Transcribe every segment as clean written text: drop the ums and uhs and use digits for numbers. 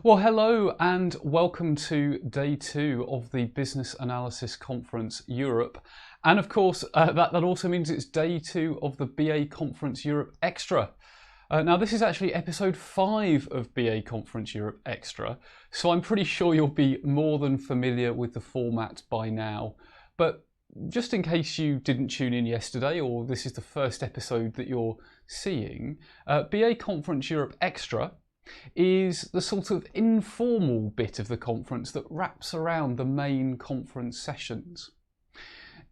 Well, hello and welcome to day 2 of the Business Analysis Conference Europe. And of course, that also means it's day 2 of the BA Conference Europe Extra. Now, this is actually episode 5 of BA Conference Europe Extra, so I'm pretty sure you'll be more than familiar with the format by now. But just in case you didn't tune in yesterday, or this is the first episode that you're seeing, BA Conference Europe Extra is the sort of informal bit of the conference that wraps around the main conference sessions.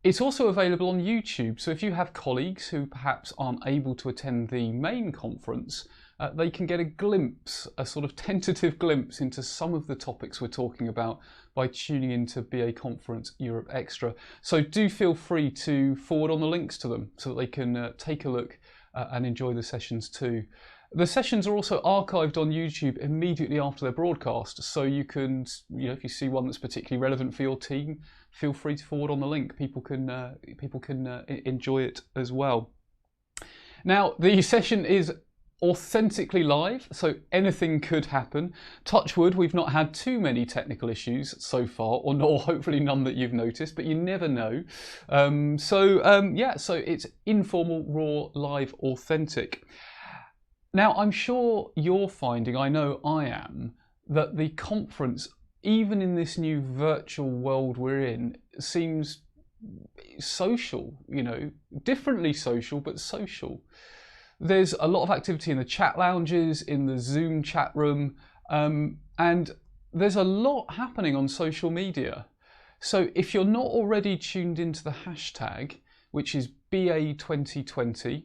It's also available on YouTube, so if you have colleagues who perhaps aren't able to attend the main conference, they can get a glimpse, a sort of tentative glimpse into some of the topics we're talking about by tuning into BA Conference Europe Extra. So do feel free to forward on the links to them so that they can take a look and enjoy the sessions too. The sessions are also archived on YouTube immediately after their broadcast, so you can, if you see one that's particularly relevant for your team, feel free to forward on the link. People can enjoy it as well. Now, the session is authentically live, so anything could happen. Touch wood, we've not had too many technical issues so far, or hopefully none that you've noticed, but you never know. So it's informal, raw, live, authentic. Now, I'm sure you're finding, I know I am, that the conference, even in this new virtual world we're in, seems social, differently social, but social. There's a lot of activity in the chat lounges, in the Zoom chat room, and there's a lot happening on social media. So if you're not already tuned into the hashtag, which is BA2020,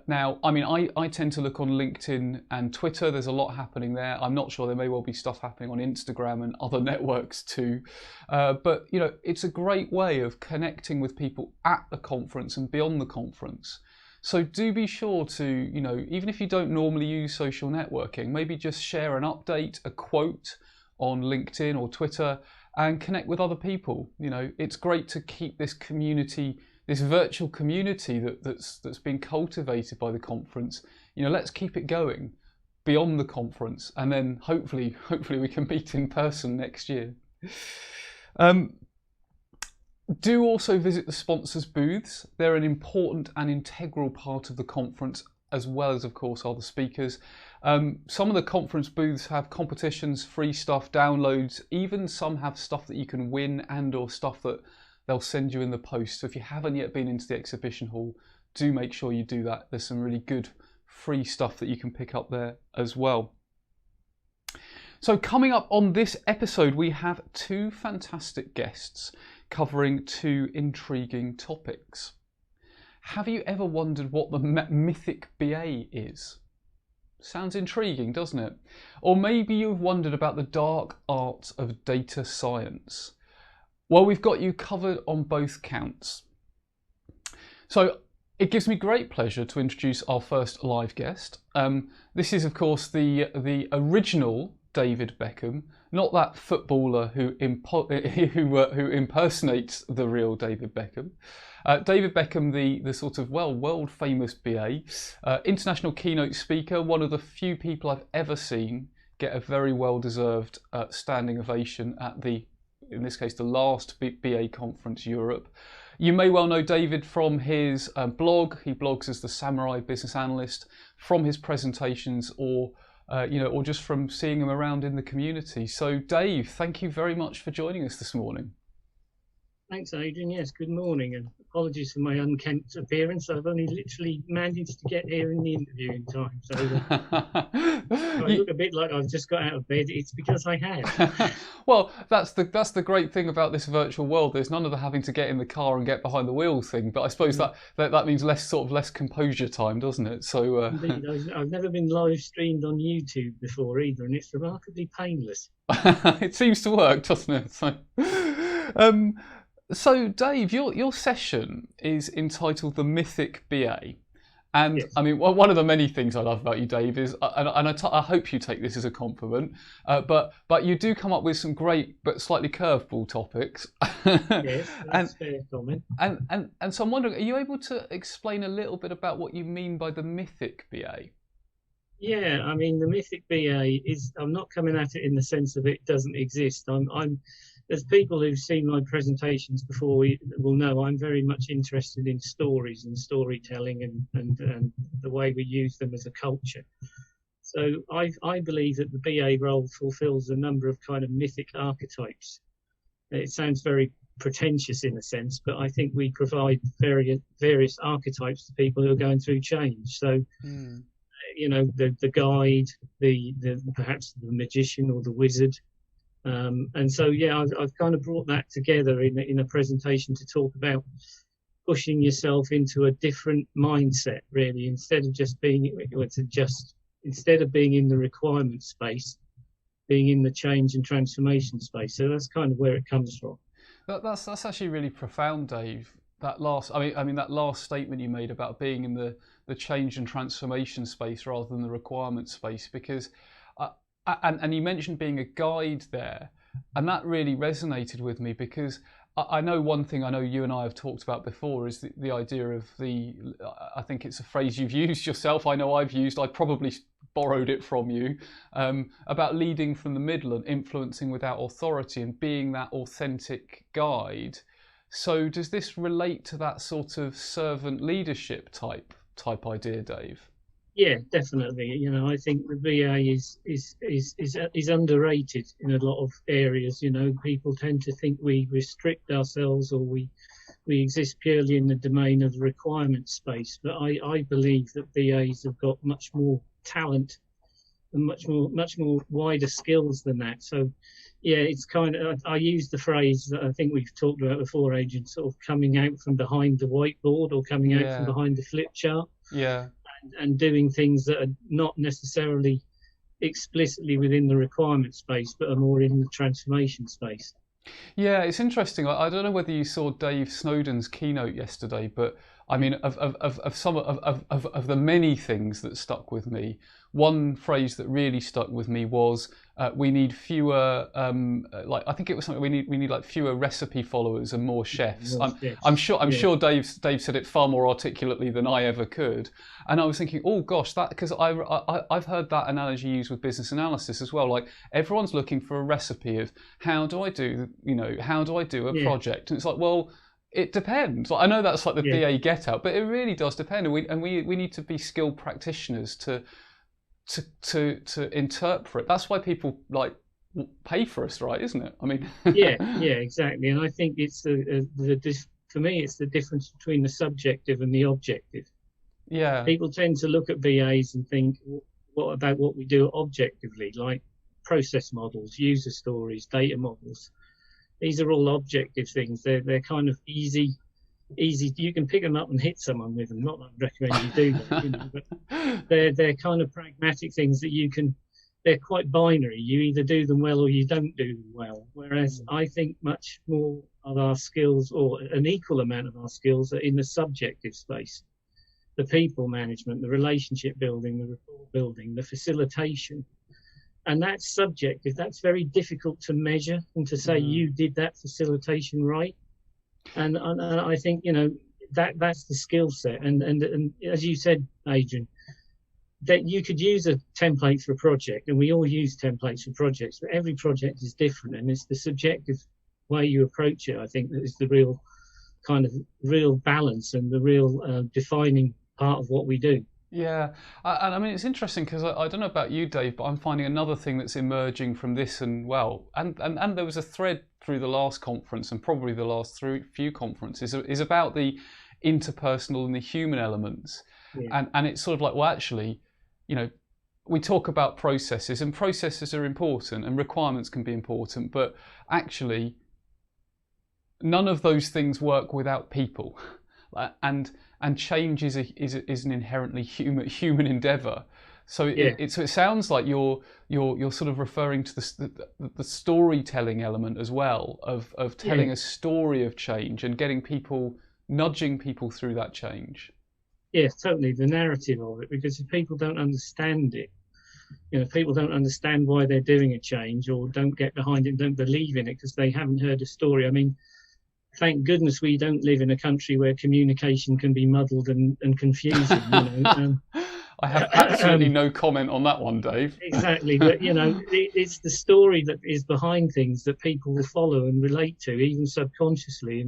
now, I tend to look on LinkedIn and Twitter. There's a lot happening there. I'm not sure, there may well be stuff happening on Instagram and other networks too. But it's a great way of connecting with people at the conference and beyond the conference. So do be sure to, even if you don't normally use social networking, maybe just share an update, a quote on LinkedIn or Twitter and connect with other people. It's great to keep this community, this virtual community that's been cultivated by the conference. Let's keep it going beyond the conference, and then hopefully we can meet in person next year. Do also visit the sponsors' booths. They're an important and integral part of the conference, as well as, of course, are the speakers. Some of the conference booths have competitions, free stuff, downloads, even some have stuff that you can win and or stuff that they'll send you in the post. So if you haven't yet been into the exhibition hall, do make sure you do that. There's some really good free stuff that you can pick up there as well. So coming up on this episode, we have 2 fantastic guests covering 2 intriguing topics. Have you ever wondered what the Mythic BA is? Sounds intriguing, doesn't it? Or maybe you've wondered about the dark arts of data science. Well, we've got you covered on both counts. So it gives me great pleasure to introduce our first live guest. This is, of course, the original David Beckham, not that footballer who impersonates the real David Beckham. David Beckham, the sort of world famous BA, international keynote speaker, one of the few people I've ever seen get a very well deserved standing ovation at in this case, the last BA Conference Europe. You may well know David from his blog. He blogs as the Samurai Business Analyst, from his presentations, or just from seeing him around in the community. So, Dave, thank you very much for joining us this morning. Thanks, Adrian. Yes, good morning, and apologies for my unkempt appearance. I've only literally managed to get here in the interview in time, so I look a bit like I've just got out of bed. It's because I have. Well, that's the great thing about this virtual world. There's none of the having to get in the car and get behind the wheel thing. But I suppose that means less composure time, doesn't it? So indeed, I've never been live streamed on YouTube before either, and it's remarkably painless. It seems to work, doesn't it? So, Dave, your session is entitled The Mythic BA. And yes. One of the many things I love about you, Dave, is, and I hope you take this as a compliment, but you do come up with some great but slightly curveball topics. Yes, that's fair comment. And so I'm wondering, are you able to explain a little bit about what you mean by the Mythic BA? Yeah, I mean, the Mythic BA is, I'm not coming at it in the sense of it doesn't exist. There's people who've seen my presentations before will know I'm very much interested in stories and storytelling and the way we use them as a culture. So I believe that the BA role fulfills a number of kind of mythic archetypes. It sounds very pretentious in a sense, but I think we provide various archetypes to people who are going through change. So, you know, the guide, the perhaps the magician or the wizard. And so, yeah, I've kind of brought that together in a presentation to talk about pushing yourself into a different mindset, really, instead of being in the requirement space, being in the change and transformation space. So that's kind of where it comes from. That's actually really profound, Dave. That last, that last statement you made about being in the change and transformation space rather than the requirement space, because and you mentioned being a guide there, and that really resonated with me, because I know one thing I know you and I have talked about before is the idea of I think it's a phrase you've used yourself, I know I've used, I probably borrowed it from you, about leading from the middle and influencing without authority and being that authentic guide. So does this relate to that sort of servant leadership type idea, Dave? Yeah, definitely. You know, I think the VA is underrated in a lot of areas. You know, people tend to think we restrict ourselves or we exist purely in the domain of the requirement space. But I believe that VAs have got much more talent and much more wider skills than that. So, yeah, it's kind of, I use the phrase that I think we've talked about before, Adrian, sort of coming out from behind the whiteboard or coming out from behind the flip chart. Yeah. And doing things that are not necessarily explicitly within the requirement space, but are more in the transformation space. Yeah, it's interesting. I don't know whether you saw Dave Snowden's keynote yesterday, but I mean, of some of the many things that stuck with me, one phrase that really stuck with me was we need fewer. I think it was something we need like fewer recipe followers and more chefs. I'm sure Dave said it far more articulately than I ever could, and I was thinking, oh gosh, that, because I've heard that analogy used with business analysis as well. Like, everyone's looking for a recipe of how do I do a project, and it's like, well, it depends. Like, I know that's like the BA get out, but it really does depend, and we need to be skilled practitioners to interpret. That's why people like pay for us, right? Isn't it? I mean, yeah, exactly. And I think it's for me, it's the difference between the subjective and the objective. Yeah. People tend to look at BAs and think, what about what we do objectively, like process models, user stories, data models. These are all objective things. They're kind of easy. You can pick them up and hit someone with them. Not that I recommend you do that, you know, but they're kind of pragmatic things that you can. They're quite binary. You either do them well or you don't do them well. Whereas I think much more of our skills, or an equal amount of our skills, are in the subjective space. The people management, the relationship building, the rapport building, the facilitation. And that's subjective. That's very difficult to measure and to say you did that facilitation right. And I think, you know, that's the skill set. And as you said, Adrian, that you could use a template for a project, and we all use templates for projects, but every project is different, and it's the subjective way you approach it, I think, that is the real balance and the real defining part of what we do. Yeah, and I mean, it's interesting because I don't know about you, Dave, but I'm finding another thing that's emerging from this, and there was a thread through the last conference and probably the last few conferences is about the interpersonal and the human elements, and it's sort of like, well, actually, you know, we talk about processes, and processes are important, and requirements can be important, but actually, none of those things work without people, and change is an inherently human endeavor. So it sounds like you're sort of referring to the storytelling element as well, of telling a story of change and nudging people through that change. Yes, totally, the narrative of it, because if people don't understand it, you know, if people don't understand why they're doing a change, or don't get behind it, don't believe in it because they haven't heard a story. I mean, thank goodness we don't live in a country where communication can be muddled and confusing. You know? I have absolutely no comment on that one, Dave. Exactly, but it's the story that is behind things that people will follow and relate to, even subconsciously.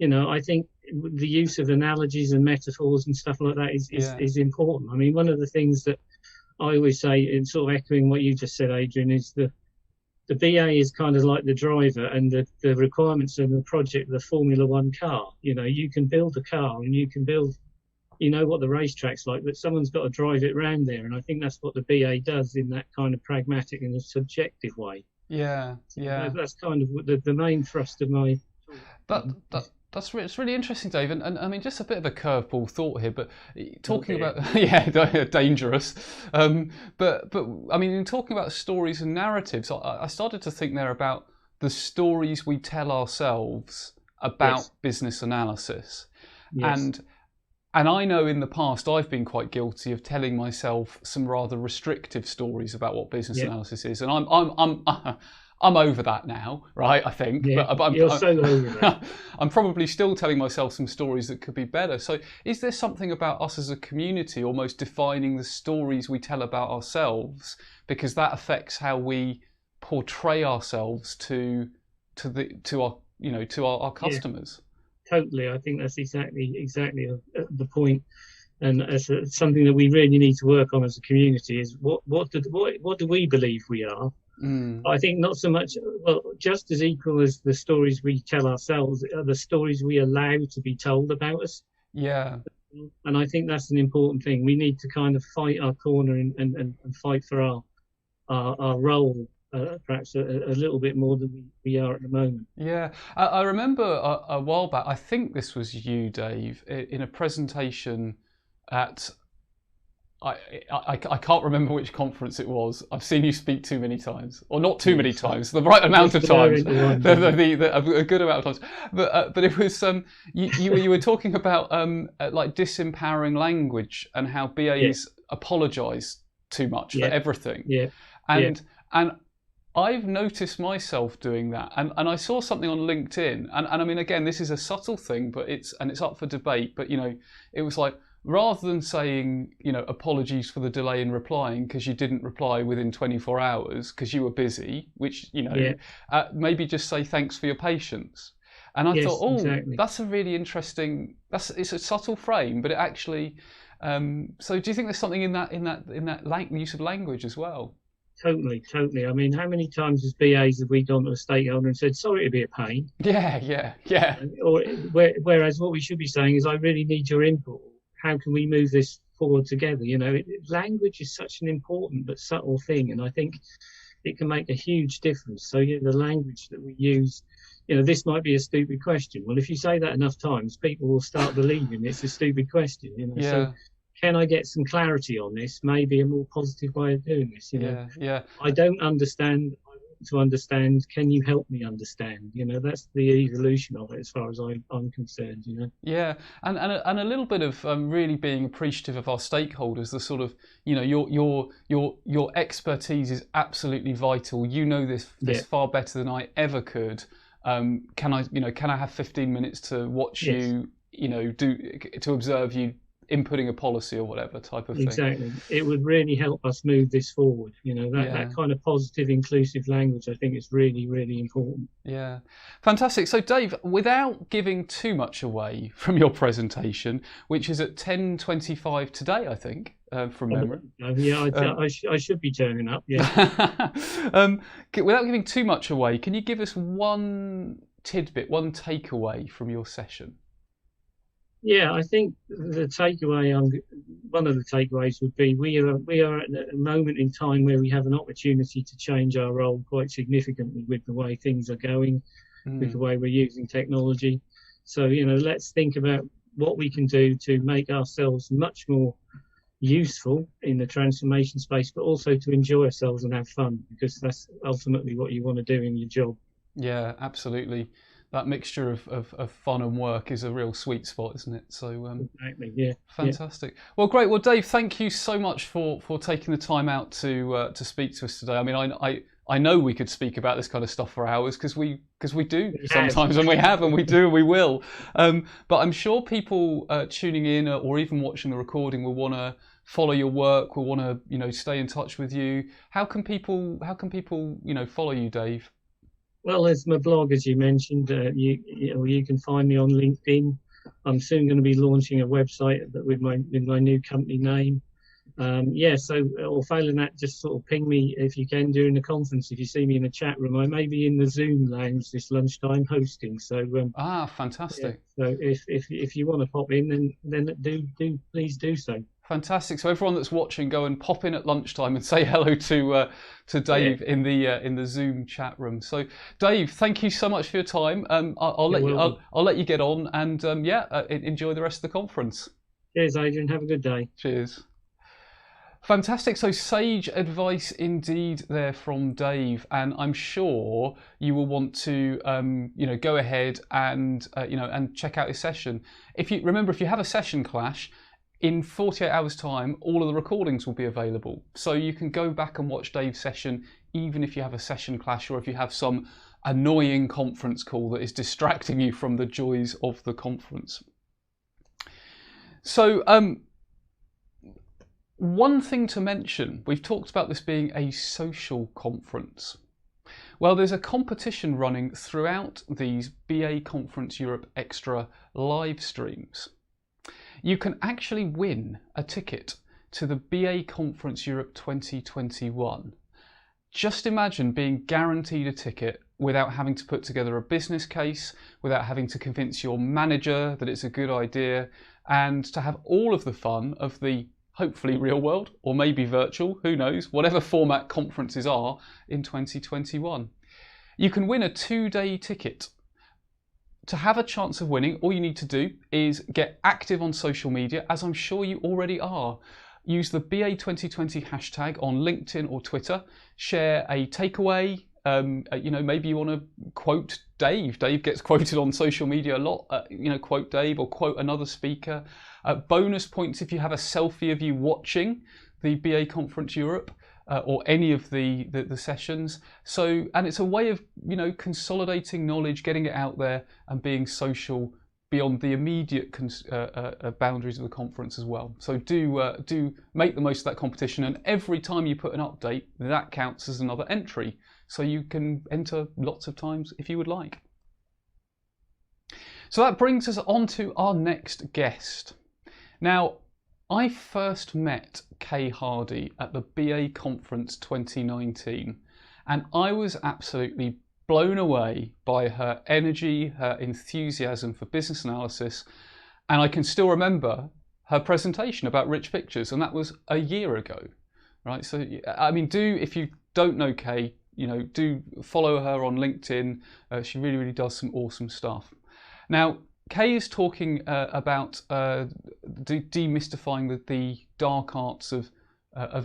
And I think the use of analogies and metaphors and stuff like that is important. I mean, one of the things that I always say, and sort of echoing what you just said, Adrian, is the BA is kind of like the driver, and the requirements of the project, the Formula One car. You can build a car and you can build, what the racetrack's like, but someone's got to drive it around there. And I think that's what the BA does in that kind of pragmatic and subjective way. Yeah. That's kind of the main thrust of my. It's really interesting, Dave, and I mean, just a bit of a curveball thought here, but talking about dangerous, but I mean, in talking about stories and narratives, I started to think there about the stories we tell ourselves about business analysis, and I know in the past I've been quite guilty of telling myself some rather restrictive stories about what business analysis is, and I'm over that now, right? I think. Yeah, but you're so over that. I'm probably still telling myself some stories that could be better. So is there something about us as a community almost defining the stories we tell about ourselves, because that affects how we portray ourselves to our customers? Yeah, totally. I think that's exactly the point. And as something that we really need to work on as a community is what do we believe we are? I think not so much, just as equal as the stories we tell ourselves are the stories we allow to be told about us. Yeah. And I think that's an important thing. We need to kind of fight our corner and fight for our role, perhaps a little bit more than we are at the moment. Yeah. I remember a while back, I think this was you, Dave, in a presentation at... I can't remember which conference it was. I've seen you speak too many times, or not too many times, the right amount of times, a good amount of times. But it was you were talking about like disempowering language and how BAs apologise too much for everything. Yeah. And I've noticed myself doing that, and I saw something on LinkedIn, and I mean, again, this is a subtle thing, but it's up for debate. But it was like, rather than saying, apologies for the delay in replying because you didn't reply within 24 hours because you were busy, which, maybe just say thanks for your patience. And I thought, exactly. That's a really interesting, it's a subtle frame, but it actually, so do you think there's something in that use of language as well? Totally. I mean, how many times as BAs have we gone to a stakeholder and said, sorry to be a pain? Yeah. Or whereas what we should be saying is, I really need your input. How can we move this forward together? Language is such an important but subtle thing, and I think it can make a huge difference. So the language that we use, this might be a stupid question. Well, if you say that enough times, people will start believing it's a stupid question. So can I get some clarity on this? Maybe a more positive way of doing this. I don't understand. To understand, can you help me understand? That's the evolution of it as far as I'm concerned. Yeah, and a little bit of really being appreciative of our stakeholders. The sort of your expertise is absolutely vital. This far better than I ever could. Can I have 15 minutes to watch you to observe you inputting a policy or whatever type of thing. Exactly. It would really help us move this forward. That kind of positive, inclusive language, I think is really, really important. Yeah. Fantastic. So Dave, without giving too much away from your presentation, which is at 10:25 today, I think, from memory. I should be turning up, yeah. Without giving too much away, can you give us one tidbit, one takeaway from your session? Yeah, I think one of the takeaways would be we are at a moment in time where we have an opportunity to change our role quite significantly with the way things are going, with the way we're using technology. So, let's think about what we can do to make ourselves much more useful in the transformation space, but also to enjoy ourselves and have fun, because that's ultimately what you want to do in your job. Yeah, absolutely. That mixture of fun and work is a real sweet spot, isn't it? So exactly, yeah. Fantastic. Well, great. Well, Dave, thank you so much for taking the time out to speak to us today. I mean, I know we could speak about this kind of stuff for hours because we do sometimes, and we have, and we do, and we will. But I'm sure people tuning in or even watching the recording will want to follow your work, will want to stay in touch with you, how can people follow you, Dave? Well, there's my blog, as you mentioned. You can find me on LinkedIn. I'm soon going to be launching a website with my new company name. Or failing that, just sort of ping me if you can during the conference. If you see me in the chat room, I may be in the Zoom lounge this lunchtime hosting. So Fantastic. Yeah, so if you want to pop in, then please do so. Fantastic. So everyone that's watching, go and pop in at lunchtime and say hello to Dave in the Zoom chat room. So Dave, thank you so much for your time. I'll let you get on, and enjoy the rest of the conference. Cheers, Adrian. Have a good day. Cheers. Fantastic. So sage advice indeed there from Dave, and I'm sure you will want to go ahead and and check out his session. If you have a session clash, in 48 hours time, all of the recordings will be available. So you can go back and watch Dave's session, even if you have a session clash or if you have some annoying conference call that is distracting you from the joys of the conference. So one thing to mention, we've talked about this being a social conference. Well, there's a competition running throughout these BA Conference Europe Extra live streams. You can actually win a ticket to the BA Conference Europe 2021. Just imagine being guaranteed a ticket without having to put together a business case, without having to convince your manager that it's a good idea, and to have all of the fun of the hopefully real world, or maybe virtual, who knows, whatever format conferences are in 2021. You can win a 2-day ticket. To have a chance of winning, all you need to do is get active on social media, as I'm sure you already are. Use the BA2020 hashtag on LinkedIn or Twitter. Share a takeaway. Maybe you want to quote Dave. Dave gets quoted on social media a lot. Quote Dave or quote another speaker. Bonus points if you have a selfie of you watching the BA Conference Europe. Or any of the sessions. And it's a way of consolidating knowledge, getting it out there, and being social beyond the immediate boundaries of the conference as well. So do make the most of that competition, and every time you put an update, that counts as another entry. So you can enter lots of times if you would like. So that brings us on to our next guest. Now, I first met Kay Hardy at the BA Conference 2019, and I was absolutely blown away by her energy, her enthusiasm for business analysis, and I can still remember her presentation about rich pictures, and that was a year ago, right? So, I mean, if you don't know Kay, do follow her on LinkedIn. She really, really does some awesome stuff. Now, Kay is talking about demystifying the dark arts of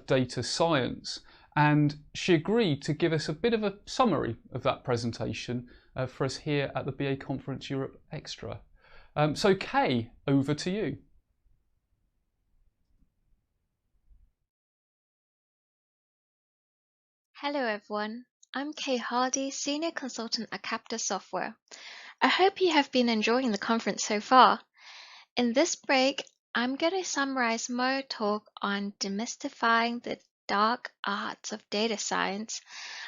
data science, and she agreed to give us a bit of a summary of that presentation for us here at the BA Conference Europe Extra. So Kay, over to you. Hello everyone, I'm Kay Hardy, Senior Consultant at Capta Software. I hope you have been enjoying the conference so far. In this break, I'm going to summarize my talk on demystifying the dark arts of data science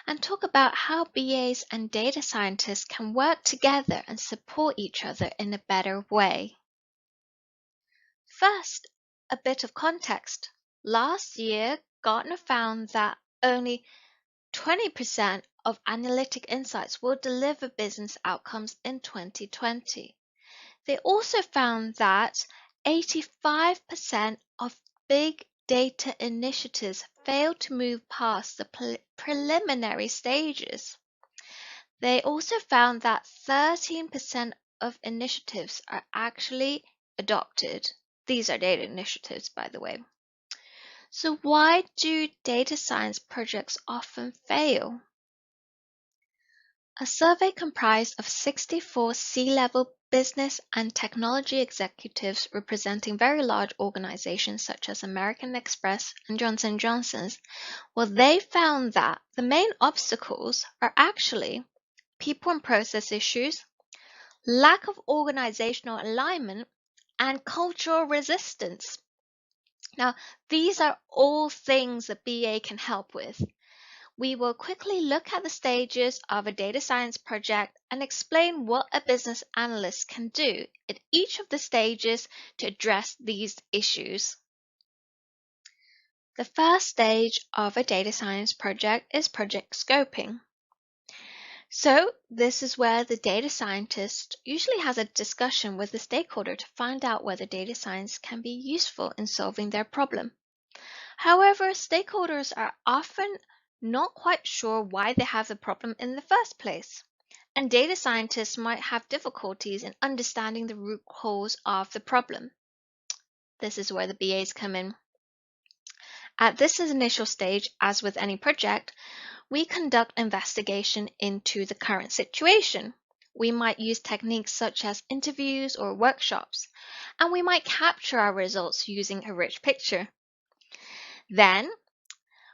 and talk about how BAs and data scientists can work together and support each other in a better way. First, a bit of context. Last year, Gartner found that only 20% of analytic insights will deliver business outcomes in 2020. They also found that 85% of big data initiatives fail to move past the preliminary stages. They also found that 13% of initiatives are actually adopted. These are data initiatives, by the way. So why do data science projects often fail? A survey comprised of 64 C-level business and technology executives representing very large organizations such as American Express and Johnson & Johnson's, they found that the main obstacles are actually people and process issues, lack of organizational alignment, and cultural resistance. Now, these are all things that BA can help with. We will quickly look at the stages of a data science project and explain what a business analyst can do at each of the stages to address these issues. The first stage of a data science project is project scoping. So this is where the data scientist usually has a discussion with the stakeholder to find out whether data science can be useful in solving their problem. However, stakeholders are often not quite sure why they have the problem in the first place, and data scientists might have difficulties in understanding the root cause of the problem. This is where the BAs come in. At this initial stage, as with any project, we conduct investigation into the current situation. We might use techniques such as interviews or workshops, and we might capture our results using a rich picture. Then,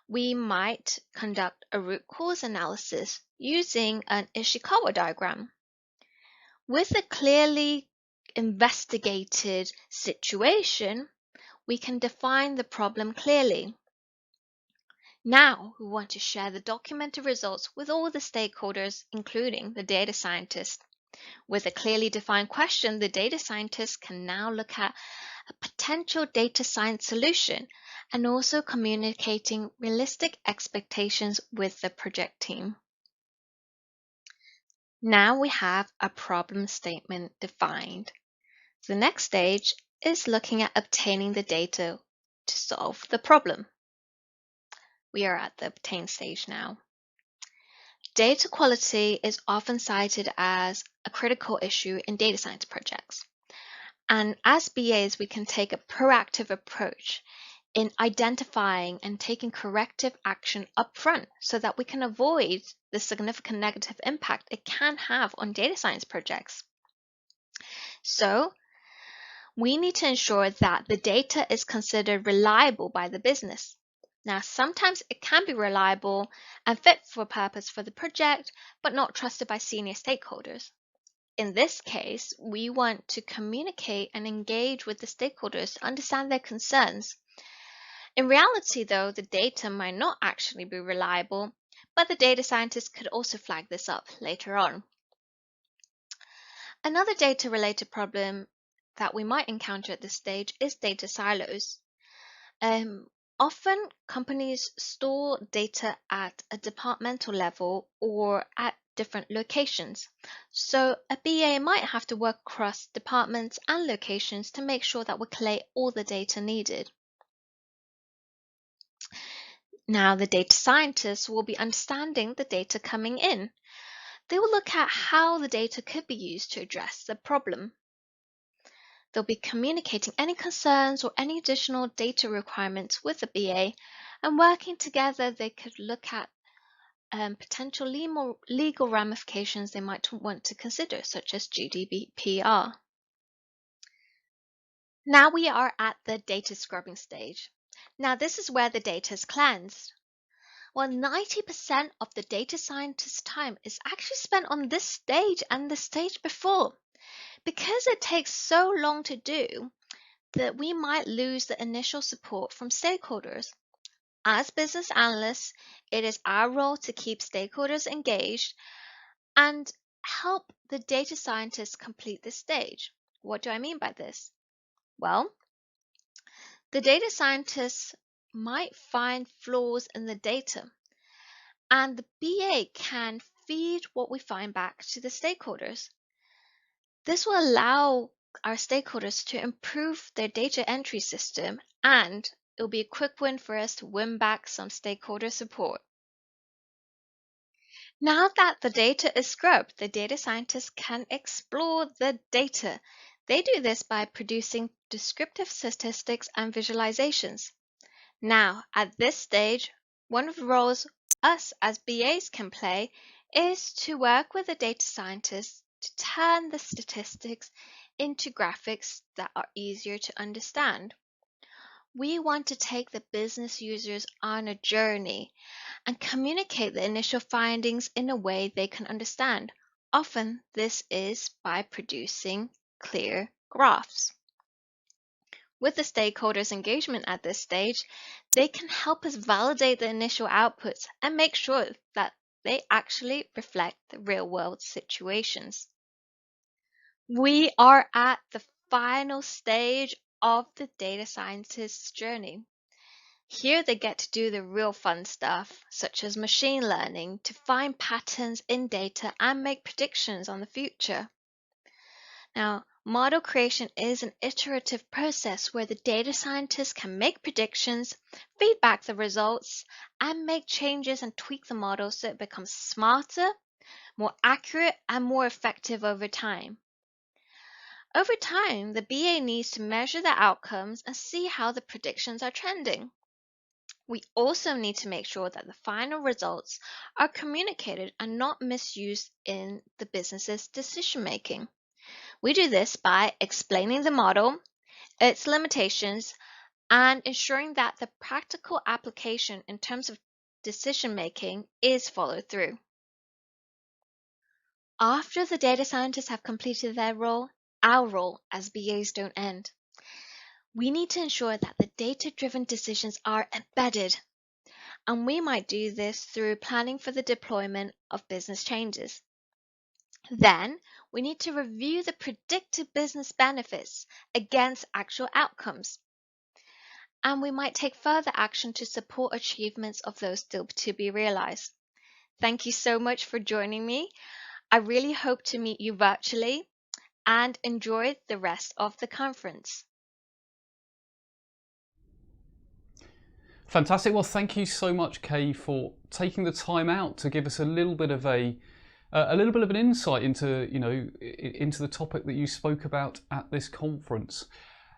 we might conduct a root cause analysis using an Ishikawa diagram. With a clearly investigated situation, we can define the problem clearly. Now, we want to share the documented results with all the stakeholders, including the data scientist. With a clearly defined question, the data scientist can now look at a potential data science solution and also communicating realistic expectations with the project team. Now we have a problem statement defined. The next stage is looking at obtaining the data to solve the problem. We are at the obtain stage now. Data quality is often cited as a critical issue in data science projects. And as BAs, we can take a proactive approach in identifying and taking corrective action upfront so that we can avoid the significant negative impact it can have on data science projects. So, we need to ensure that the data is considered reliable by the business. Now, sometimes it can be reliable and fit for purpose for the project, but not trusted by senior stakeholders. In this case, we want to communicate and engage with the stakeholders to understand their concerns. In reality, though, the data might not actually be reliable, but the data scientist could also flag this up later on. Another data-related problem that we might encounter at this stage is data silos. Often, companies store data at a departmental level or at different locations. So a BA might have to work across departments and locations to make sure that we collate all the data needed. Now, the data scientists will be understanding the data coming in. They will look at how the data could be used to address the problem. They'll be communicating any concerns or any additional data requirements with the BA, and working together, they could look at potential legal ramifications they might want to consider, such as GDPR. Now we are at the data scrubbing stage. Now this is where the data is cleansed. Well, 90% of the data scientist's time is actually spent on this stage and the stage before. Because it takes so long to do, that we might lose the initial support from stakeholders. As business analysts, it is our role to keep stakeholders engaged and help the data scientists complete this stage. What do I mean by this? Well, the data scientists might find flaws in the data, and the BA can feed what we find back to the stakeholders. This will allow our stakeholders to improve their data entry system, and it will be a quick win for us to win back some stakeholder support. Now that the data is scrubbed, the data scientists can explore the data. They do this by producing descriptive statistics and visualizations. Now, at this stage, one of the roles us as BAs can play is to work with the data scientists to turn the statistics into graphics that are easier to understand. We want to take the business users on a journey and communicate the initial findings in a way they can understand. Often, this is by producing clear graphs. With the stakeholders' engagement at this stage, they can help us validate the initial outputs and make sure that they actually reflect the real-world situations. We are at the final stage of the data scientist's journey. Here they get to do the real fun stuff, such as machine learning, to find patterns in data and make predictions on the future. Now, model creation is an iterative process where the data scientist can make predictions, feedback the results, and make changes and tweak the model so it becomes smarter, more accurate, and more effective over time. Over time, the BA needs to measure the outcomes and see how the predictions are trending. We also need to make sure that the final results are communicated and not misused in the business's decision making. We do this by explaining the model, its limitations, and ensuring that the practical application in terms of decision making is followed through. After the data scientists have completed their role, our role as BAs don't end. We need to ensure that the data-driven decisions are embedded, and we might do this through planning for the deployment of business changes. Then, we need to review the predicted business benefits against actual outcomes. And we might take further action to support achievements of those still to be realized. Thank you so much for joining me. I really hope to meet you virtually and enjoy the rest of the conference. Fantastic. Well, thank you so much, Kay, for taking the time out to give us a little bit of an insight into into the topic that you spoke about at this conference.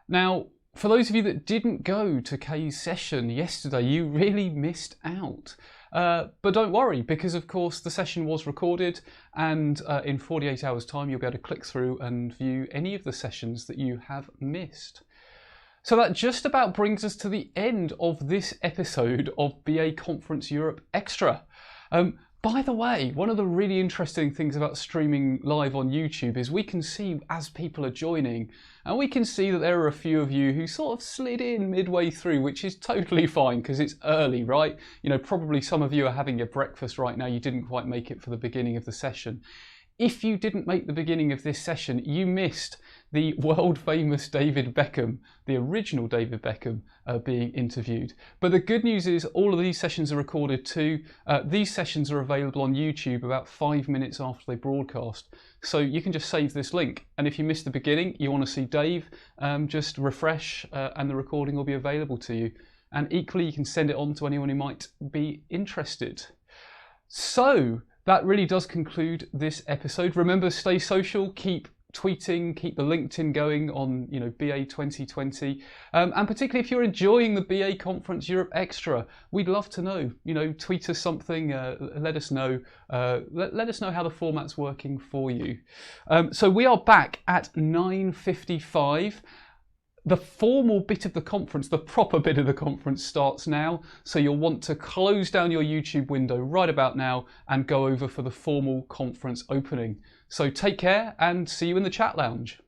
Now, for those of you that didn't go to Kay's session yesterday, you really missed out. But don't worry, because of course the session was recorded, and in 48 hours time you'll be able to click through and view any of the sessions that you have missed. So that just about brings us to the end of this episode of BA Conference Europe Extra. By the way, one of the really interesting things about streaming live on YouTube is we can see as people are joining, and we can see that there are a few of you who sort of slid in midway through, which is totally fine because it's early, right? You know, probably some of you are having your breakfast right now. You didn't quite make it for the beginning of the session. If you didn't make the beginning of this session, you missed the world famous David Beckham, the original David Beckham, being interviewed. But the good news is all of these sessions are recorded too. These sessions are available on YouTube about 5 minutes after they broadcast. So you can just save this link. And if you missed the beginning, you want to see Dave, just refresh and the recording will be available to you. And equally, you can send it on to anyone who might be interested. So that really does conclude this episode. Remember, stay social, keep tweeting, keep the LinkedIn going on, BA 2020, and particularly if you're enjoying the BA Conference Europe Extra, we'd love to know. Tweet us something, let us know. Let us know how the format's working for you. So we are back at 9:55. The formal bit of the conference, the proper bit of the conference, starts now. So you'll want to close down your YouTube window right about now and go over for the formal conference opening. So take care and see you in the chat lounge.